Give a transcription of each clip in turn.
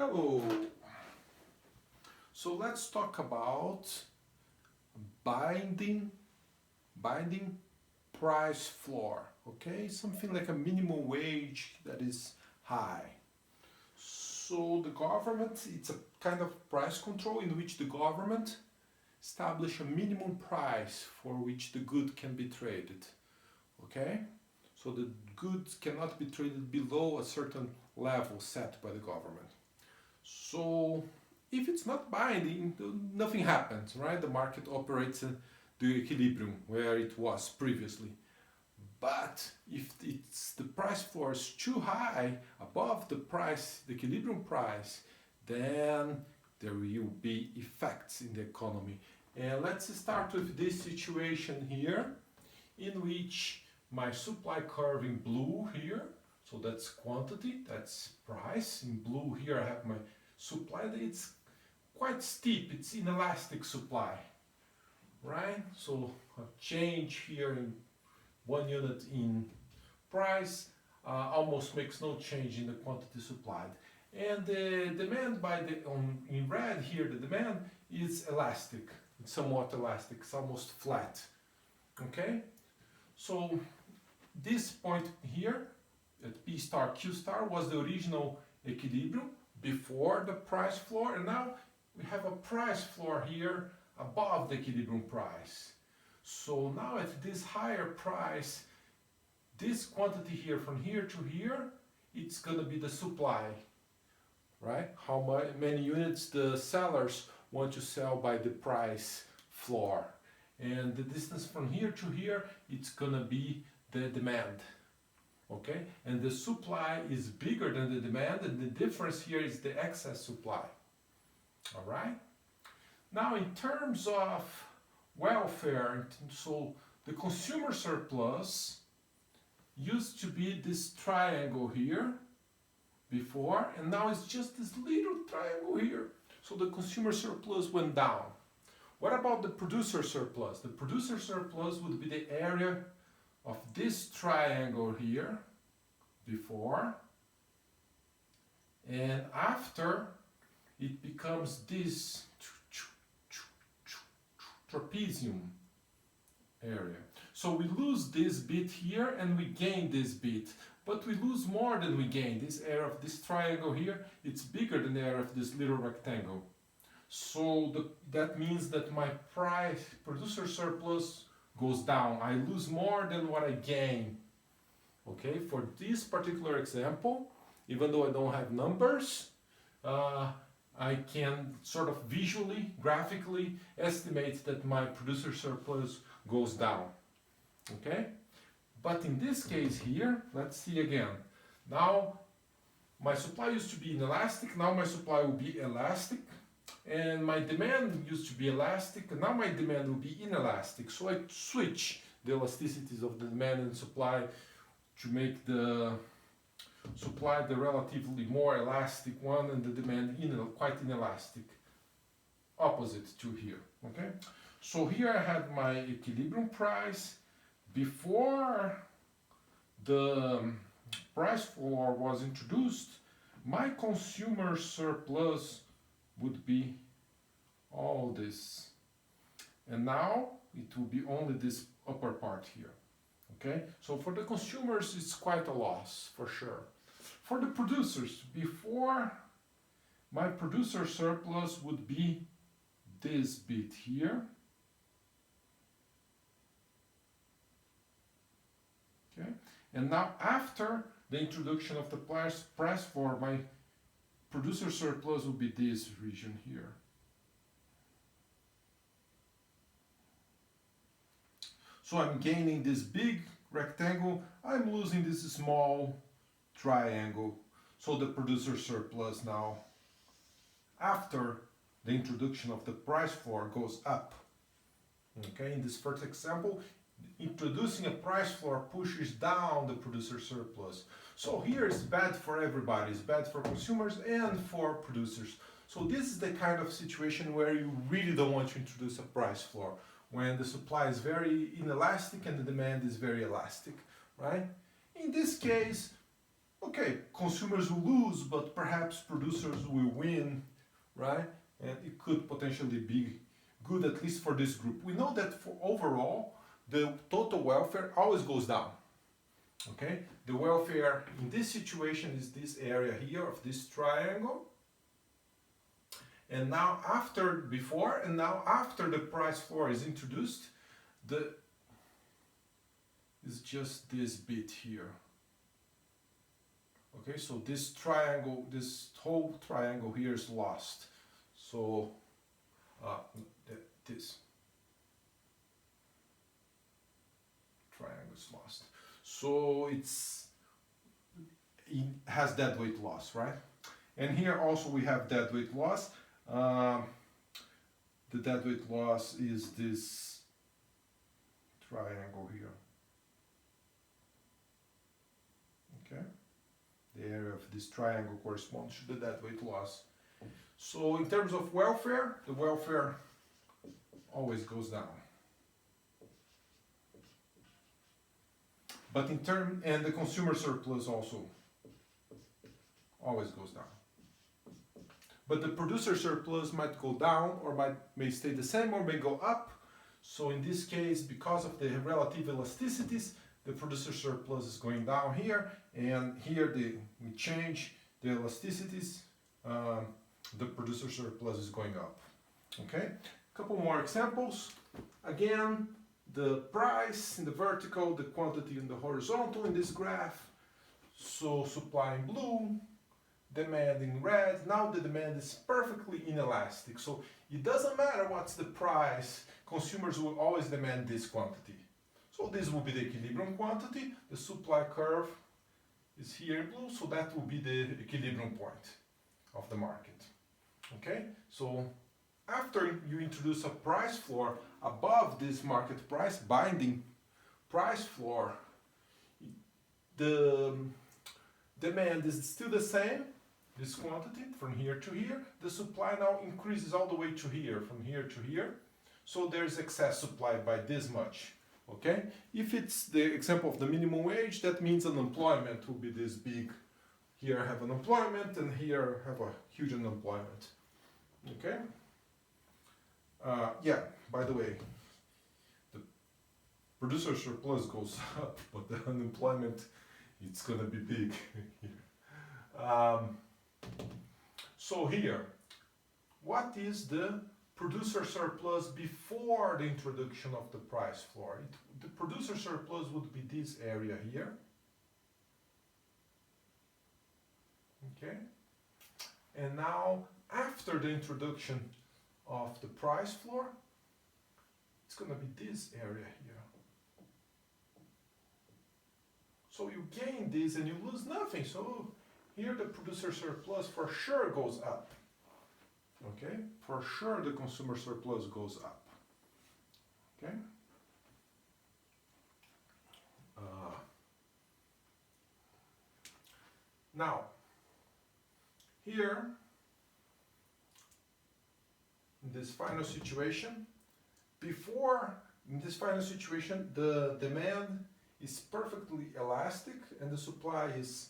Hello. So let's talk about binding price floor. Okay, something like a minimum wage that is high. So the government, it's a kind of price control in which the government establish a minimum price for which the good can be traded. Okay, so the goods cannot be traded below a certain level set by the government. So if it's not binding, nothing happens, right? The market operates in the equilibrium where it was previously. But if the price floor is too high, above the equilibrium price, then there will be effects in the economy. And let's start with this situation here, in which my supply curve in blue here, so that's quantity, that's price. In blue here I have my supply. It's quite steep, it's inelastic supply, right? So a change here in 1 unit in price almost makes no change in the quantity supplied. And the demand in red here, the demand is elastic, it's somewhat elastic, it's almost flat, okay? So this point here at P star Q star was the original equilibrium before the price floor, and now we have a price floor here above the equilibrium price. So now at this higher price, this quantity here from here to here, it's going to be the supply, right? How many units the sellers want to sell by the price floor. And the distance from here to here, it's going to be the demand. Okay, and the supply is bigger than the demand, and the difference here is the excess supply. All right. Now, in terms of welfare, so the consumer surplus used to be this triangle here before, and now it's just this little triangle here. So the consumer surplus went down. What about the producer surplus? The producer surplus would be the area of this triangle here before, and after it becomes this trapezium area. So we lose this bit here and we gain this bit, but we lose more than we gain. This area of this triangle here, it's bigger than the area of this little rectangle. So that means that my producer surplus goes down. I lose more than what I gain. Okay, for this particular example, even though I don't have numbers, I can sort of visually, graphically estimate that my producer surplus goes down. Okay, but in this case here, let's see again. Now my supply used to be inelastic, now my supply will be elastic. And my demand used to be elastic, and now my demand will be inelastic. So I switch the elasticities of the demand and supply to make the supply the relatively more elastic one and the demand quite inelastic, opposite to here. Okay, so here I had my equilibrium price. Before the price floor was introduced, my consumer surplus would be all this, and now it will be only this upper part here. Okay, so for the consumers it's quite a loss for sure. For the producers, before, my producer surplus would be this bit here. Okay, and now after the introduction of the price floor, my producer surplus will be this region here. So I'm gaining this big rectangle, I'm losing this small triangle. So the producer surplus now, after the introduction of the price floor, goes up. Okay, in this first example, introducing a price floor pushes down the producer surplus. So here it's bad for everybody, it's bad for consumers and for producers. So this is the kind of situation where you really don't want to introduce a price floor, when the supply is very inelastic and the demand is very elastic, right? In this case, okay, consumers will lose, but perhaps producers will win, right? And it could potentially be good, at least for this group. We know that for overall, the total welfare always goes down. Okay, the welfare in this situation is this area here of this triangle. And now before and now after the price floor is introduced, is just this bit here. Okay, so this triangle, this whole triangle here is lost. So this triangle is lost. So it has deadweight loss, right? And here also we have deadweight loss. The deadweight loss is this triangle here. Okay, the area of this triangle corresponds to the deadweight loss. So in terms of welfare, the welfare always goes down. But and the consumer surplus also always goes down. But the producer surplus might go down or may stay the same or may go up. So in this case, because of the relative elasticities, the producer surplus is going down here, and here we change the elasticities, the producer surplus is going up. Okay, a couple more examples. Again, the price in the vertical, the quantity in the horizontal in this graph. So supply in blue, demand in red. Now the demand is perfectly inelastic. So it doesn't matter what's the price, consumers will always demand this quantity. So this will be the equilibrium quantity. The supply curve is here in blue, so that will be the equilibrium point of the market. Okay, so after you introduce a price floor above this market price, binding price floor, the demand is still the same, this quantity from here to here. The supply now increases all the way to here, from here to here. So there's excess supply by this much. Okay, if it's the example of the minimum wage, that means unemployment will be this big. Here I have unemployment, and here I have a huge unemployment. Okay. Yeah, by the way, the producer surplus goes up, but the unemployment, it's gonna be big. So here, what is the producer surplus before the introduction of the price floor? The producer surplus would be this area here. Okay. And now, after the introduction of the price floor, it's going to be this area here. So you gain this and you lose nothing. So here the producer surplus for sure goes up. Okay, for sure the consumer surplus goes up. Okay. Now, here, in this final situation, in this final situation, the demand is perfectly elastic and the supply is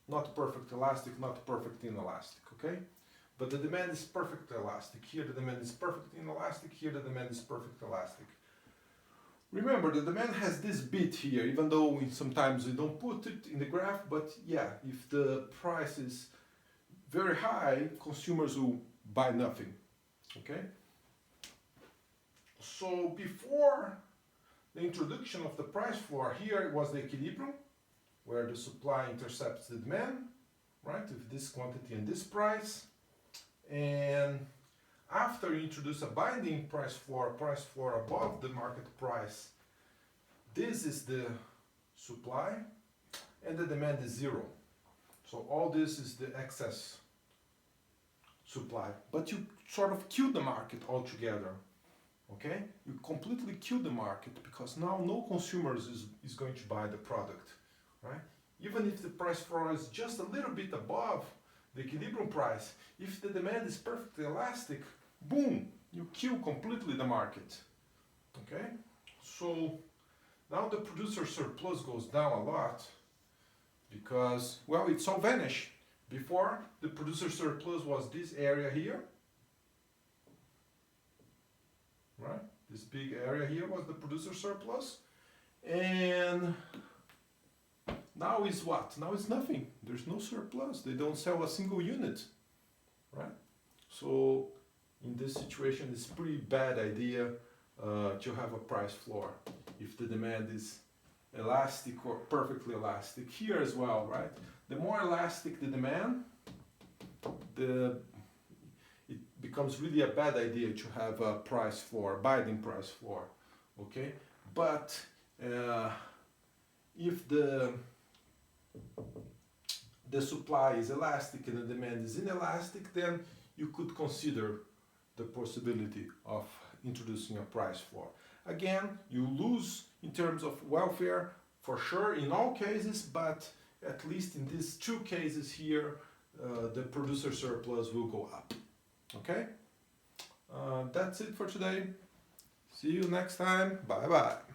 not perfect elastic, not perfect inelastic, okay? But the demand is perfect elastic. Here the demand is perfect inelastic, here the demand is perfect elastic. Remember, the demand has this bit here, even though sometimes we don't put it in the graph, but yeah, if the price is very high, consumers will buy nothing, okay? So before the introduction of the price floor, here was the equilibrium, where the supply intercepts the demand, right, with this quantity and this price. And after you introduce a binding price floor above the market price, this is the supply, and the demand is zero. So all this is the excess supply. But you sort of kill the market altogether. Okay? You completely kill the market because now no consumers is going to buy the product. Right? Even if the price floor is just a little bit above the equilibrium price, if the demand is perfectly elastic, boom, you kill completely the market. Okay? So now the producer surplus goes down a lot. because, well, it's all vanished. Before, the producer surplus was this area here, right? This big area here was the producer surplus, and now is what? Now it's nothing. There's no surplus. They don't sell a single unit, right? So in this situation, it's a pretty bad idea to have a price floor if the demand is elastic or perfectly elastic. Here as well, right? The more elastic the demand, it becomes really a bad idea to have a price floor, binding price floor, okay? But if the supply is elastic and the demand is inelastic, then you could consider the possibility of introducing a price floor. Again, you lose in terms of welfare for sure in all cases, but at least in these two cases here, the producer surplus will go up. Okay? That's it for today. See you next time. Bye bye.